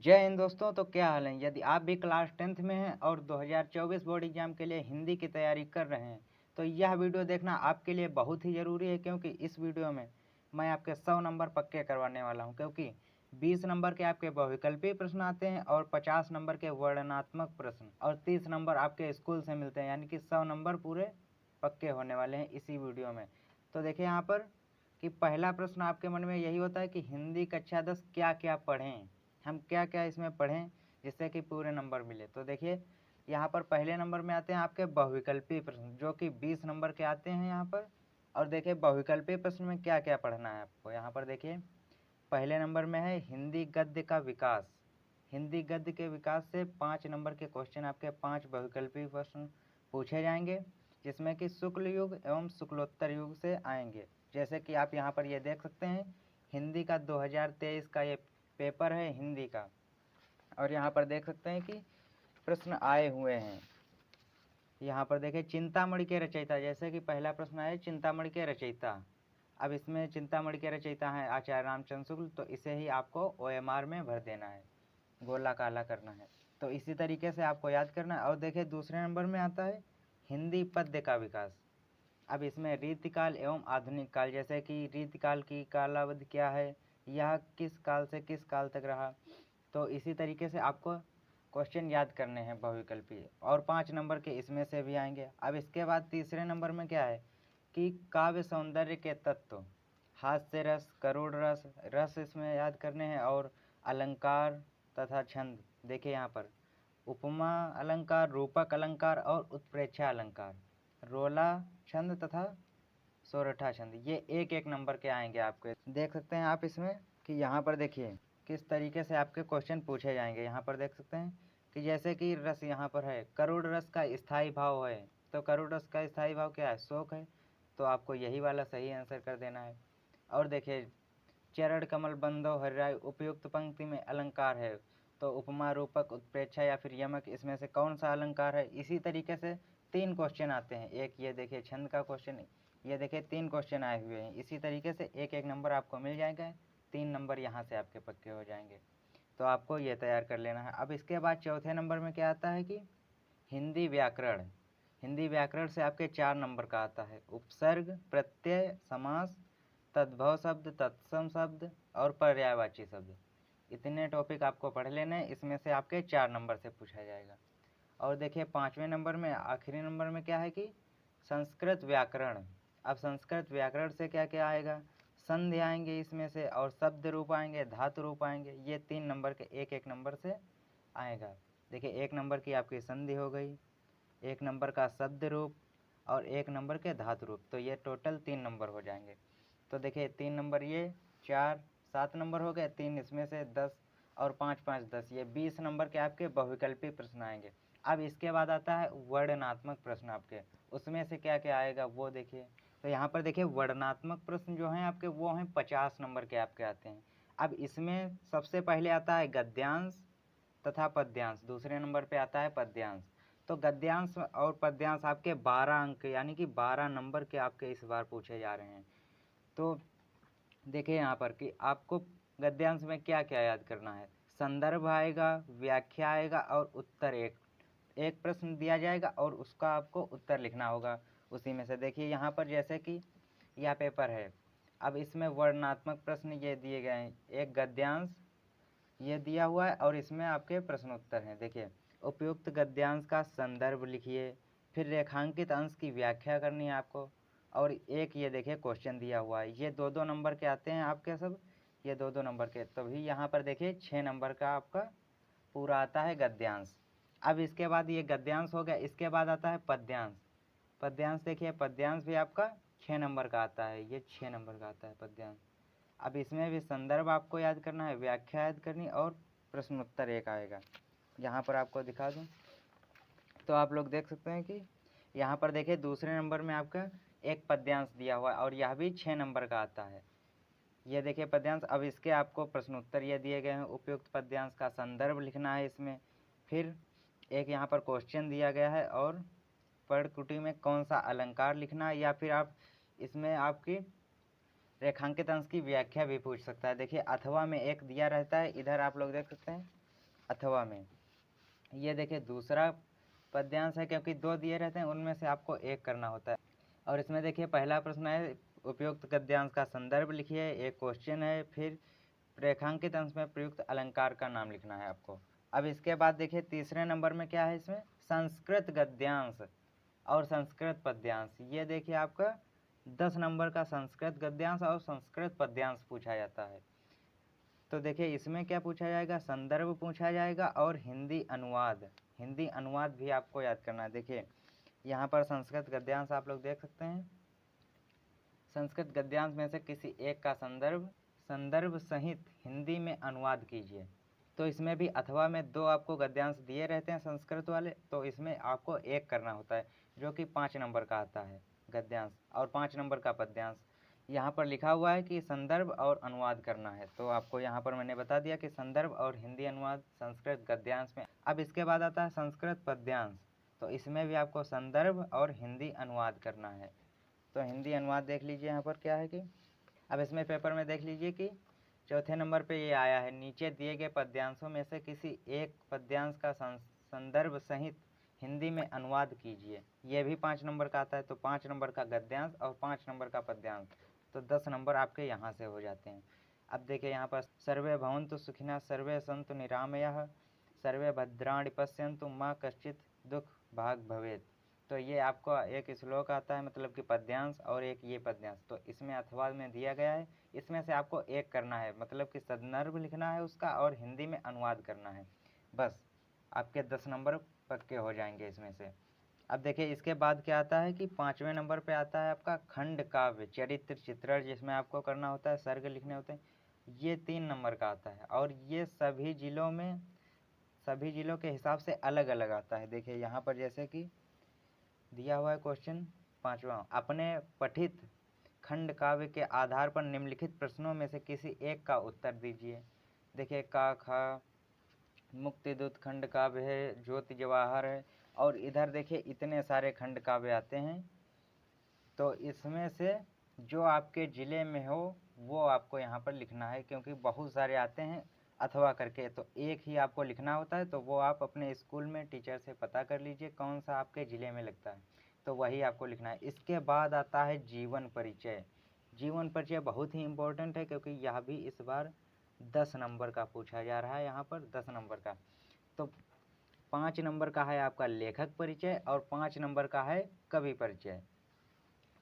जय हिंद दोस्तों। तो क्या हाल है? यदि आप भी क्लास 10th में हैं और 2024 बोर्ड एग्जाम के लिए हिंदी की तैयारी कर रहे हैं तो यह वीडियो देखना आपके लिए बहुत ही ज़रूरी है, क्योंकि इस वीडियो में मैं आपके 100 नंबर पक्के करवाने वाला हूं। क्योंकि 20 नंबर के आपके बहुविकल्पीय प्रश्न आते हैं और 50 नंबर के वर्णनात्मक प्रश्न और 30 नंबर आपके स्कूल से मिलते हैं, यानी कि 100 नंबर पूरे पक्के होने वाले हैं इसी वीडियो में। तो देखिए यहाँ पर कि पहला प्रश्न आपके मन में यही होता है कि हिंदी कक्षा 10 क्या क्या पढ़ें, हम क्या क्या इसमें पढ़ें जिससे कि पूरे नंबर मिले। तो देखिए यहाँ पर पहले नंबर में आते हैं आपके बहुविकल्पीय प्रश्न, जो कि 20 नंबर के आते हैं यहाँ पर। और देखिए बहुविकल्पीय प्रश्न में क्या क्या पढ़ना है आपको। यहाँ पर देखिए पहले नंबर में है हिंदी गद्य का विकास। हिंदी गद्य के विकास से 5 नंबर के क्वेश्चन आपके 5 बहुविकल्पीय प्रश्न पूछे जाएंगे, जिसमें कि शुक्ल युग एवं शुक्लोत्तर युग से आएंगे। जैसे कि आप यहाँ पर ये देख सकते हैं, हिंदी का 2023 का ये पेपर है हिंदी का, और यहाँ पर देख सकते हैं कि प्रश्न आए हुए हैं। यहाँ पर देखिए चिंतामणि के रचयिता, जैसे कि पहला प्रश्न है चिंतामणि के रचयिता। अब इसमें चिंतामणि के रचयिता हैं आचार्य रामचंद्र शुक्ल, तो इसे ही आपको OMR में भर देना है, गोला काला करना है। तो इसी तरीके से आपको याद करना है। और देखिए दूसरे नंबर में आता है हिंदी पद्य का विकास। अब इसमें रीतिकाल एवं आधुनिक काल, जैसे कि रीतिकाल की कालावधि क्या है, यह किस काल से किस काल तक रहा। तो इसी तरीके से आपको क्वेश्चन याद करने हैं बहुविकल्पीय, और 5 नंबर के इसमें से भी आएंगे। अब इसके बाद तीसरे नंबर में क्या है कि काव्य सौंदर्य के तत्व, हास्य रस, करुण रस, रस इसमें याद करने हैं, और अलंकार तथा छंद। देखिए यहाँ पर उपमा अलंकार, रूपक अलंकार और उत्प्रेक्षा अलंकार, रोला छंद तथा सोरठा छंद, ये एक एक नंबर के आएंगे आपके। देख सकते हैं आप इसमें कि यहाँ पर देखिए किस तरीके से आपके क्वेश्चन पूछे जाएंगे। यहाँ पर देख सकते हैं कि जैसे कि रस यहाँ पर है, करुण रस का स्थायी भाव है, तो करुण रस का स्थायी भाव क्या है, शोक है, तो आपको यही वाला सही आंसर कर देना है। और देखिए चरण कमल बंधो हरिराय, उपयुक्त पंक्ति में अलंकार है, तो उपमा रूपक उत्प्रेक्षा या फिर यमक, इसमें से कौन सा अलंकार है। इसी तरीके से 3 क्वेश्चन आते हैं, एक ये देखिए छंद का क्वेश्चन, ये देखिए 3 क्वेश्चन आए हुए हैं। इसी तरीके से एक एक नंबर आपको मिल जाएगा, 3 नंबर यहाँ से आपके पक्के हो जाएंगे। तो आपको ये तैयार कर लेना है। अब इसके बाद चौथे नंबर में क्या आता है कि हिंदी व्याकरण। हिंदी व्याकरण से आपके 4 नंबर का आता है उपसर्ग, प्रत्यय, समास, तद्भव शब्द, तत्सम शब्द और पर्यायवाची शब्द। इतने टॉपिक आपको पढ़ लेने हैं, इसमें से आपके 4 नंबर से पूछा जाएगा। और देखिए 5वें नंबर में आखिरी नंबर में क्या है कि संस्कृत व्याकरण। अब संस्कृत व्याकरण से क्या क्या आएगा, संधि आएंगे इसमें से, और शब्द रूप आएंगे, धातु रूप आएंगे। ये 3 नंबर के एक एक नंबर से आएगा। देखिए 1 नंबर की आपकी संधि हो गई, 1 नंबर का शब्द रूप और 1 नंबर के धातु रूप, तो ये टोटल 3 नंबर हो जाएंगे। तो देखिए 3 नंबर ये 4 7 नंबर हो गए, 3 इसमें से 10 और 5 5 10, ये 20 नंबर के आपके बहुविकल्पीय प्रश्न आएंगे। अब इसके बाद आता है वर्णनात्मक प्रश्न आपके, उसमें से क्या क्या आएगा वो देखिए। तो यहाँ पर देखिए वर्णनात्मक प्रश्न जो हैं आपके वो हैं 50 नंबर के आपके आते हैं। अब इसमें सबसे पहले आता है गद्यांश तथा पद्यांश, दूसरे नंबर पे आता है पद्यांश। तो गद्यांश और पद्यांश आपके 12 अंक यानी कि 12 नंबर के आपके इस बार पूछे जा रहे हैं। तो देखिए यहाँ पर कि आपको गद्यांश में क्या क्या याद करना है, संदर्भ आएगा, व्याख्या आएगा और उत्तर। एक प्रश्न दिया जाएगा और उसका आपको उत्तर लिखना होगा उसी में से। देखिए यहाँ पर जैसे कि यह पेपर है, अब इसमें वर्णनात्मक प्रश्न ये दिए गए हैं, एक गद्यांश ये दिया हुआ है और इसमें आपके प्रश्न उत्तर हैं। देखिए उपयुक्त गद्यांश का संदर्भ लिखिए, फिर रेखांकित अंश की व्याख्या करनी है आपको, और एक ये देखिए क्वेश्चन दिया हुआ है। ये 2-2 नंबर के आते हैं आपके सब, ये 2-2 नंबर के। तभी यहाँ पर देखिए 6 नंबर का आपका पूरा आता है गद्यांश। अब इसके बाद ये गद्यांश हो गया, इसके बाद आता है पद्यांश। पद्यांश देखिए पद्यांश भी आपका 6 नंबर का आता है, ये 6 नंबर का आता है पद्यांश। अब इसमें भी संदर्भ आपको याद करना है, व्याख्या याद करनी, और प्रश्न उत्तर एक आएगा। यहाँ पर आपको दिखा दूँ तो आप लोग देख सकते हैं कि यहाँ पर देखिए दूसरे नंबर में आपका एक पद्यांश दिया हुआ है और यह भी 6 नंबर का आता है। ये देखिए पद्यांश। अब इसके आपको प्रश्न उत्तर ये दिए गए हैं, उपयुक्त पद्यांश का संदर्भ लिखना है इसमें, फिर एक यहाँ पर क्वेश्चन दिया गया है, और पर्णकुटी में कौन सा अलंकार लिखना है, या फिर आप इसमें आपकी रेखांकित अंश की व्याख्या भी पूछ सकता है। देखिए अथवा में एक दिया रहता है, इधर आप लोग देख सकते हैं अथवा में। ये देखिए दूसरा पद्यांश है, क्योंकि 2 दिए रहते हैं उनमें से आपको एक करना होता है। और इसमें देखिए पहला प्रश्न है उपयुक्त गद्यांश का संदर्भ लिखिए, एक क्वेश्चन है, फिर रेखांकित अंश में प्रयुक्त अलंकार का नाम लिखना है आपको। अब इसके बाद देखिए तीसरे नंबर में क्या है, इसमें संस्कृत गद्यांश और संस्कृत पद्यांश। ये देखिए आपका 10 नंबर का संस्कृत गद्यांश और संस्कृत पद्यांश पूछा जाता है। तो देखिए इसमें क्या पूछा जाएगा, संदर्भ पूछा जाएगा और हिंदी अनुवाद। हिंदी अनुवाद भी आपको याद करना है। देखिए यहाँ पर संस्कृत गद्यांश आप लोग देख सकते हैं। संस्कृत गद्यांश में से किसी एक का संदर्भ सहित हिंदी में अनुवाद कीजिए। तो इसमें भी अथवा में 2 आपको गद्यांश दिए रहते हैं संस्कृत वाले, तो इसमें आपको एक करना होता है, जो कि 5 नंबर का आता है गद्यांश और 5 नंबर का पद्यांश। यहाँ पर लिखा हुआ है कि संदर्भ और अनुवाद करना है, तो आपको यहाँ पर मैंने बता दिया कि संदर्भ और हिंदी अनुवाद संस्कृत गद्यांश में। अब इसके बाद आता है संस्कृत पद्यांश, तो इसमें भी आपको संदर्भ और हिंदी अनुवाद करना है। तो हिंदी अनुवाद देख लीजिए यहाँ पर क्या है कि अब इसमें पेपर में देख लीजिए कि चौथे नंबर पे ये आया है, नीचे दिए गए पद्यांशों में से किसी एक पद्यांश का संदर्भ सहित हिंदी में अनुवाद कीजिए। ये भी 5 नंबर का आता है, तो 5 नंबर का गद्यांश और 5 नंबर का पद्यांश, तो 10 नंबर आपके यहाँ से हो जाते हैं। अब देखिए यहाँ पर सर्वे भवन्तु सुखिनः सर्वे सन्तु निरामयाः सर्वे भद्राणि पश्यन्तु माँ कश्चित् दुख भाग भवेत्। तो ये आपको एक श्लोक आता है, मतलब कि पद्यांश, और एक ये पद्यांश। तो इसमें अथवा में दिया गया है, इसमें से आपको एक करना है, मतलब कि संदर्भ लिखना है उसका और हिंदी में अनुवाद करना है। बस आपके 10 नंबर पक्के हो जाएंगे इसमें से। अब देखिए इसके बाद क्या आता है कि 5वें नंबर पे आता है आपका खंड काव्य चरित्र चित्रण, जिसमें आपको करना होता है, सर्ग लिखने होते हैं। ये 3 नंबर का आता है और ये सभी जिलों के हिसाब से अलग अलग आता है। देखिए यहाँ पर जैसे कि दिया हुआ है क्वेश्चन 5वां, अपने पठित खंड काव्य के आधार पर निम्नलिखित प्रश्नों में से किसी एक का उत्तर दीजिए। देखिए का खा मुक्ति दूत खंड काव्य है, ज्योति जवाहर है, और इधर देखिए इतने सारे खंड काव्य आते हैं। तो इसमें से जो आपके ज़िले में हो वो आपको यहाँ पर लिखना है, क्योंकि बहुत सारे आते हैं अथवा करके, तो एक ही आपको लिखना होता है। तो वो आप अपने स्कूल में टीचर से पता कर लीजिए कौन सा आपके ज़िले में लगता है, तो वही आपको लिखना है। इसके बाद आता है जीवन परिचय। जीवन परिचय बहुत ही इम्पोर्टेंट है, क्योंकि यह भी इस बार 10 नंबर का पूछा जा रहा है, यहाँ पर 10 नंबर का। तो 5 नंबर का है आपका लेखक परिचय और 5 नंबर का है कवि परिचय।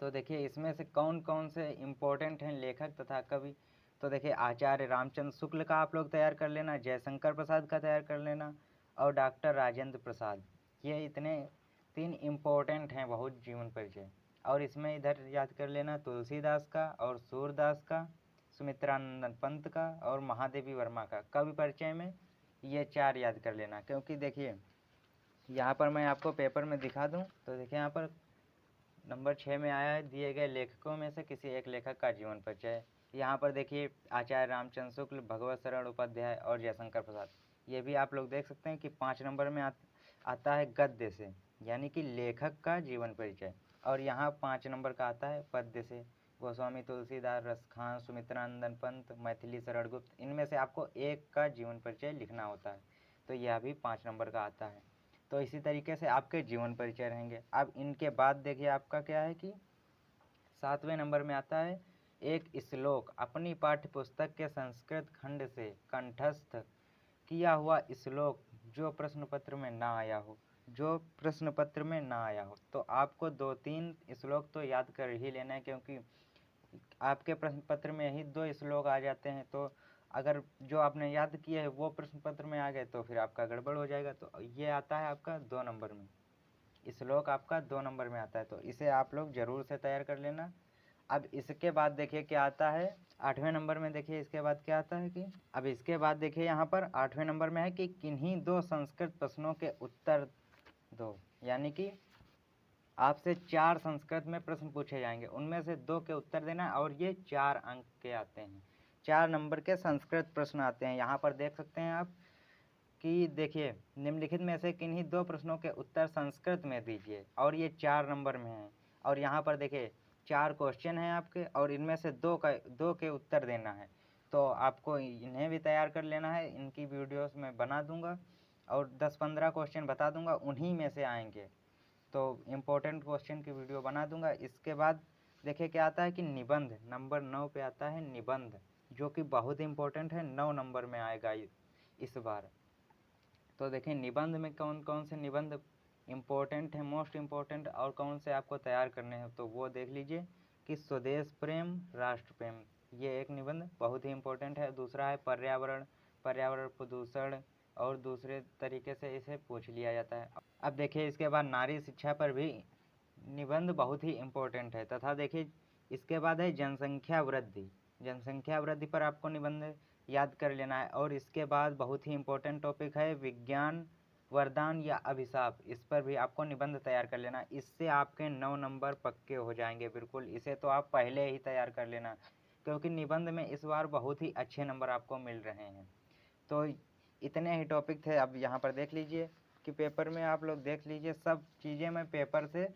तो देखिए इसमें से कौन कौन से इम्पोर्टेंट हैं लेखक तथा कवि। तो देखिए आचार्य रामचंद्र शुक्ल का आप लोग तैयार कर लेना, जयशंकर प्रसाद का तैयार कर लेना, और डॉक्टर राजेंद्र प्रसाद। ये इतने 3 इम्पोर्टेंट हैं बहुत जीवन परिचय। और इसमें इधर याद कर लेना तुलसीदास का और सूरदास का, सुमित्रानंदन पंत का और महादेवी वर्मा का। कवि परिचय में ये 4 याद कर लेना, क्योंकि देखिए यहाँ पर मैं आपको पेपर में दिखा दूँ तो देखिए यहाँ पर नंबर 6 में आया है, दिए गए लेखकों में से किसी एक लेखक का जीवन परिचय। यहाँ पर देखिए आचार्य रामचंद्र शुक्ल, भगवत शरण उपाध्याय और जयशंकर प्रसाद। ये भी आप लोग देख सकते हैं कि 5 नंबर में आता है गद्य से, यानी कि लेखक का जीवन परिचय। और यहाँ 5 नंबर का आता है पद्य से, गोस्वामी तुलसीदास, रसखान, सुमित्रानंदन पंत, मैथिली शरण गुप्त। इनमें से आपको एक का जीवन परिचय लिखना होता है, तो यह भी 5 नंबर का आता है। तो इसी तरीके से आपके जीवन परिचय रहेंगे। अब इनके बाद देखिए आपका क्या है कि 7वें नंबर में आता है एक श्लोक, अपनी पाठ्य पुस्तक के संस्कृत खंड से कंठस्थ किया हुआ श्लोक जो प्रश्न पत्र में ना आया हो, तो आपको 2-3 श्लोक तो याद कर ही लेना है, क्योंकि आपके प्रश्न पत्र में ही 2 श्लोक आ जाते हैं। तो अगर जो आपने याद किया है वो प्रश्न पत्र में आ गए तो फिर आपका गड़बड़ हो जाएगा। तो ये आता है आपका 2 नंबर में, श्लोक आपका 2 नंबर में आता है, तो इसे आप लोग ज़रूर से तैयार कर लेना। अब इसके बाद देखिए क्या आता है 8वें नंबर में। देखिए इसके बाद क्या आता है कि अब इसके बाद देखिए यहाँ पर 8वें नंबर में है कि किन्हीं 2 संस्कृत प्रश्नों के उत्तर दो, यानी कि आपसे 4 संस्कृत में प्रश्न पूछे जाएंगे, उनमें से 2 के उत्तर देना, और ये 4 अंक के आते हैं, 4 नंबर के संस्कृत प्रश्न आते हैं। यहाँ पर देख सकते हैं आप कि देखिए निम्नलिखित में से किन्हीं 2 प्रश्नों के उत्तर संस्कृत में दीजिए, और ये 4 नंबर में हैं। और यहाँ पर देखिए 4 क्वेश्चन हैं आपके, और इनमें से 2 के उत्तर देना है। तो आपको इन्हें भी तैयार कर लेना है। इनकी वीडियोस मैं बना दूंगा और 10-15 क्वेश्चन बता दूंगा, उन्हीं में से आएंगे। तो इम्पोर्टेंट क्वेश्चन की वीडियो बना दूंगा। इसके बाद देखिए क्या आता है कि निबंध नंबर 9 पे आता है निबंध, जो कि बहुत इंपॉर्टेंट है, 9 नंबर में आएगा इस बार। तो देखिए निबंध में कौन कौन से निबंध इम्पोर्टेंट है, मोस्ट इम्पोर्टेंट, और कौन से आपको तैयार करने हैं, तो वो देख लीजिए कि स्वदेश प्रेम राष्ट्र प्रेम, ये एक निबंध बहुत ही इम्पोर्टेंट है। दूसरा है पर्यावरण, पर्यावरण प्रदूषण, और दूसरे तरीके से इसे पूछ लिया जाता है। अब देखिए इसके बाद नारी शिक्षा पर भी निबंध बहुत ही इम्पोर्टेंट है। तथा देखिए इसके बाद है जनसंख्या वृद्धि, जनसंख्या वृद्धि पर आपको निबंध याद कर लेना है। और इसके बाद बहुत ही इम्पोर्टेंट टॉपिक है विज्ञान वरदान या अभिशाप, इस पर भी आपको निबंध तैयार कर लेना। इससे आपके 9 नंबर पक्के हो जाएंगे बिल्कुल। इसे तो आप पहले ही तैयार कर लेना, क्योंकि निबंध में इस बार बहुत ही अच्छे नंबर आपको मिल रहे हैं। तो इतने ही टॉपिक थे। अब यहाँ पर देख लीजिए कि पेपर में आप लोग देख लीजिए, सब चीज़ें मैं पेपर से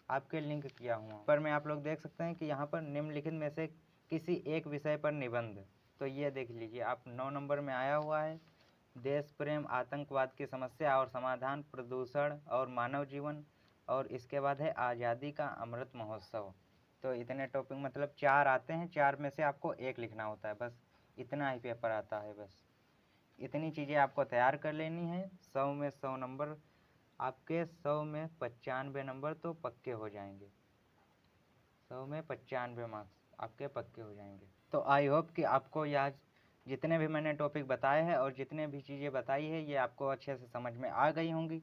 आपके लिंक किया हूँ। पर में आप लोग देख सकते हैं कि यहाँ पर निम्नलिखित में से किसी एक विषय पर निबंध, तो ये देख लीजिए आप 9 नंबर में आया हुआ है देश प्रेम, आतंकवाद की समस्या और समाधान, प्रदूषण और मानव जीवन, और इसके बाद है आज़ादी का अमृत महोत्सव। तो इतने टॉपिक मतलब 4 आते हैं, 4 में से आपको एक लिखना होता है, बस इतना ही पेपर आता है। बस इतनी चीज़ें आपको तैयार कर लेनी है। 100 में 100 नंबर आपके, 100 में 95 नंबर तो पक्के हो जाएंगे। 100 में 95 मार्क्स आपके पक्के हो जाएंगे। तो आई होप कि आपको यह जितने भी मैंने टॉपिक बताए हैं और जितने भी चीज़ें बताई है ये आपको अच्छे से समझ में आ गई होंगी।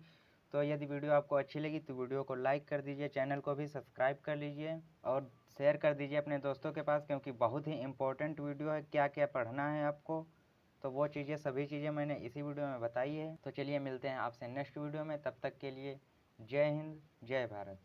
तो यदि वीडियो आपको अच्छी लगी तो वीडियो को लाइक कर दीजिए, चैनल को भी सब्सक्राइब कर लीजिए और शेयर कर दीजिए अपने दोस्तों के पास, क्योंकि बहुत ही इम्पोर्टेंट वीडियो है। क्या क्या पढ़ना है आपको, तो वो चीज़ें सभी चीज़ें मैंने इसी वीडियो में बताई है। तो चलिए मिलते हैं आपसे नेक्स्ट वीडियो में, तब तक के लिए जय हिंद जय भारत।